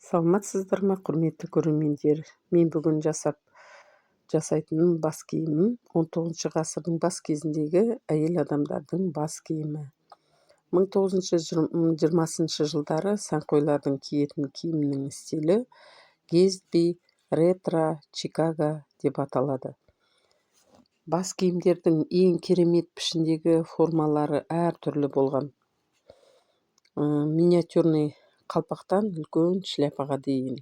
Саламатсыздар ма, құрметті көрермендер? Мен бүгін жасайтыным бас киімім 19 ғасырдың бас кезіндегі әйел адамдардың бас киімі. 1920 жылдары сәнқойлардың киетін киімнің стилі Гетсби, ретро, Чикаго деп аталады. Бас киімдердің ең керемет пішіндегі формалары әртүрлі болған. Миниатюрный қалпақтан үлкен шляпаға дейін.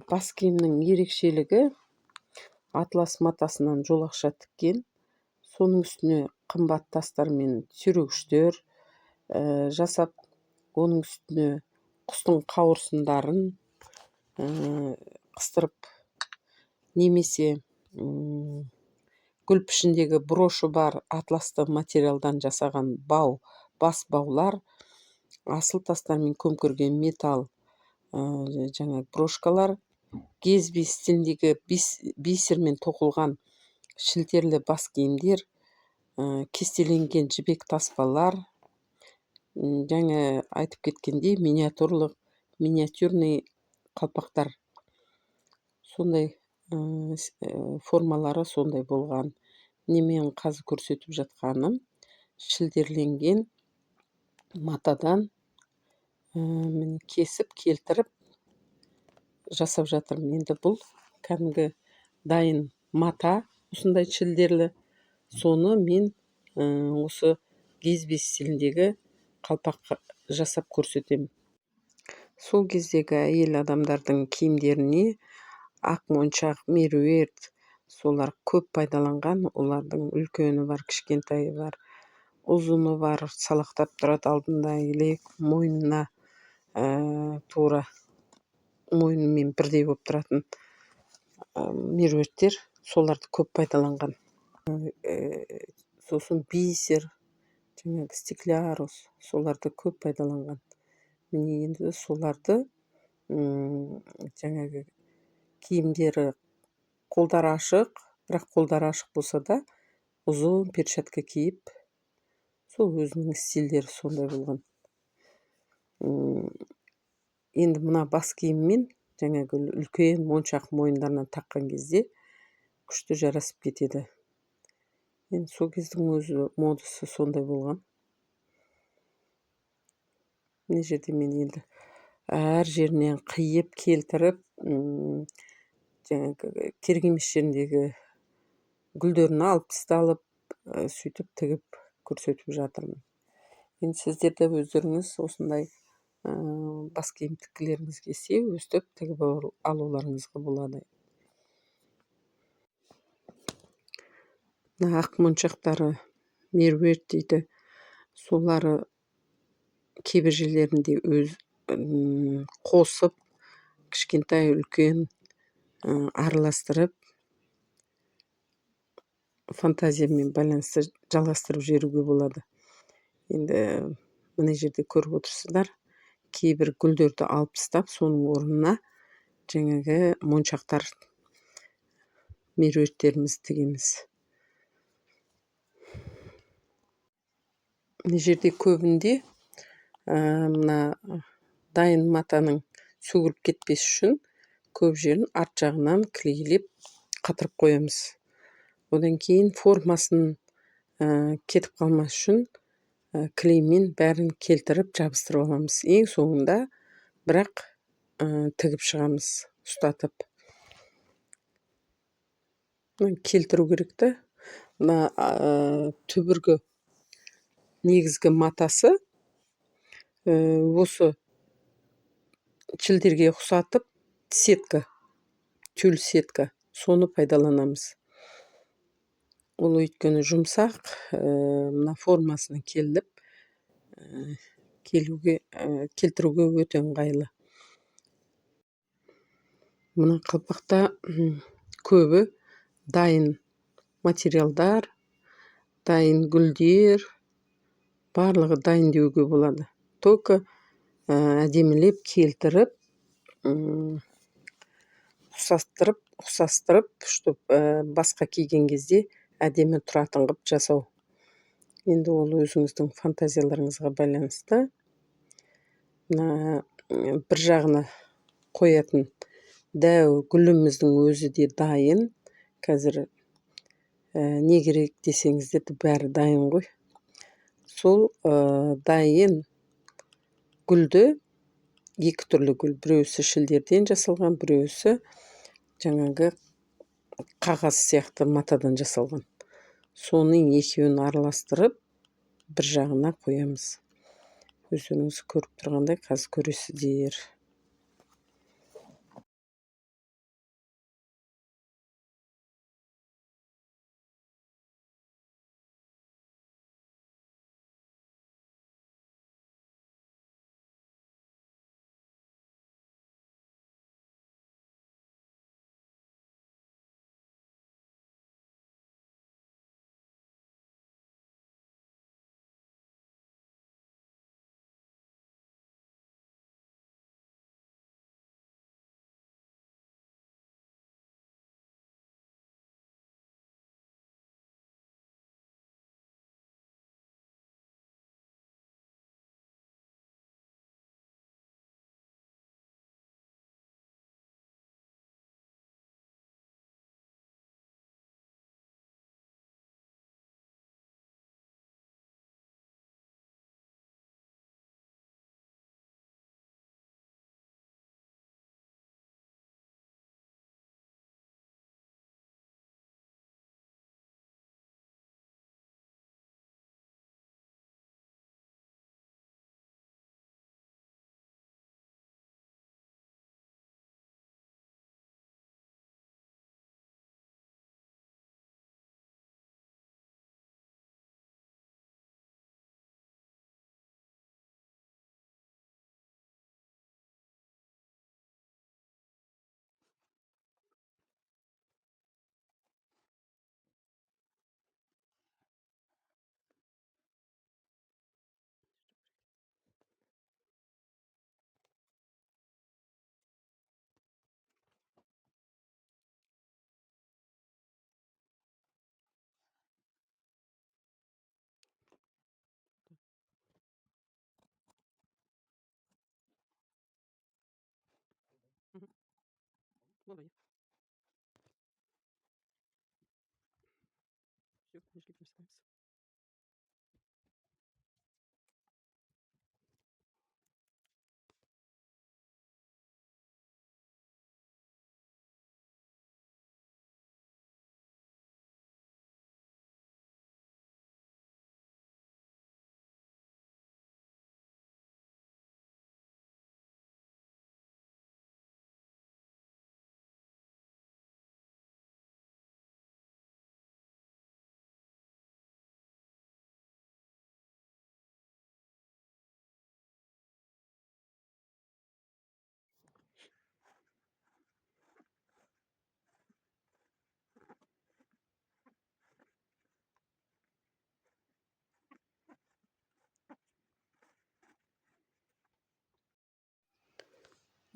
Бас киімнің ерекшелігі атлас матасынан жолақша тіккен, соның үстіне қымбат тастар мен сүйрегіштер жасап, оның үстіне құстың қауырсындарын қыстырып, немесе гүл пішіндегі брошы бар атласты материалдан жасаған бас баулар, асыл тастармен көмкерген металл брошкалар, Гетсби стиліндегі бисермен тоқылған шілтерлі бас киімдер, кестеленген жібек таспалар, жаңа айтып кеткендей миниатюрный қалпақтар. Сондай формалары сондай болған. Немен қазір көрсетіп жатқаным шілдерленген матадан кесіп келтіріп жасап жатырмын. Енді бұл кәдімгі дайын мата, осындай шілдерлі. Соны мен осы Гетсби стиліндегі қалпақ жасап көрсетемін. Сол кездегі әйел адамдардың киімдеріне ақ моншақ, меруерт, солар көп пайдаланған. Олардың үлкені бар, кішкентайы бар, ұзыны бар, салақтап тұрады алдында илек, мойнына тура мойнымен бірдей болып тұратын меруерттер, соларды көп пайдаланған. Сосын бисер, стеклярус, соларды көп пайдаланған. Міне енді соларды киімдері қолдары ашық, бірақ қолдары ашық болса да ұзын перчатка киіп, сол өзінің стильдері сондай болған. Енді мына бас киіммен үлкен моншақ мойындарынан таққан кезде күшті жарасып кетеді. Енді сол кездің өзі модасы сондай болған. Мына жерде мен енді әр жерінен қиып келтіріп, керек емес жеріндегі гүлдерін алып тасталып, сөйтіп тігіп көрсетіп жатырмын. Енді сіздер де өздеріңіз осындай бас киім тіккілеріңіз келсе, өстіп тігіп алуларыңызға болады. Ақ моншақтары меруерт дейді. Солары кейбір жерлерінде қосып, кішкентай үлкен араластырып, фантазиямен байланысты жалғастырып жіберуге болады. Енді мына жерде көріп отырсыздар, кейбір гүлдерді алып тастап, соның орнына моншақтар, меруерттеріміз тігеміз. Мына жерде көбінде мына дайын матаның сөгіліп кетпес үшін көп жерін арт жағынан клейлеп қатырып қоямыз. Одан кейін формасын кетіп қалмас үшін клеймен бәрін келтіріп жабыстырып аламыз. Ең соңында бірақ тігіп шығамыз, ұстатып. Келтіру керекті. Түбіргі негізгі матасы осы шілдерге ұқсатып сетка, тюль сетка, соны пайдаланамыз. Ол өйткені жұмсақ, мына формасына келтіруге өте ыңғайлы. Мына қалпақта көбі дайын материалдар, дайын гүлдер, барлығы дайын деуге болады. Только әдемілеп келтіріп, ұқсастырып, чтоб басқа киген кезде әдемі тұратын қып жасау. Енді ол өзіңіздің фантазияларыңызға байланысты. бір жағына қоятын дәу гүліміздің өзі де дайын. Қазір не керек десеңіздер де бәрі дайын ғой. Сол дайын гүлді, екі түрлі гүл, біреусі шілдерден жасалған, біреусі жаңағы қағаз сияқты матадан жасалған. Соның екеуін араластырып бір жағына қоямыз. Өздеріңіз көріп тұрғандай қазір көресіздер.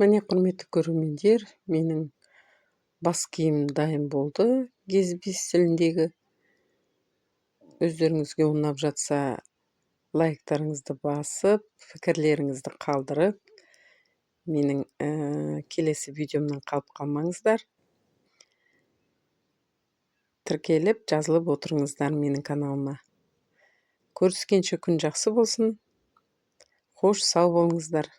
Міне, құрметті көрермендер, менің бас киім дайын болды. Кезбес стиліндегі. Өздеріңізге ұнап жатса, лайктарыңызды басып, пікірлеріңізді қалдырып, менің келесі видеомнан қалып қалмаңыздар. Тіркеліп, жазылып отырыңыздар менің каналыма. Көріскенше күн жақсы болсын. Қош, сау болыңыздар.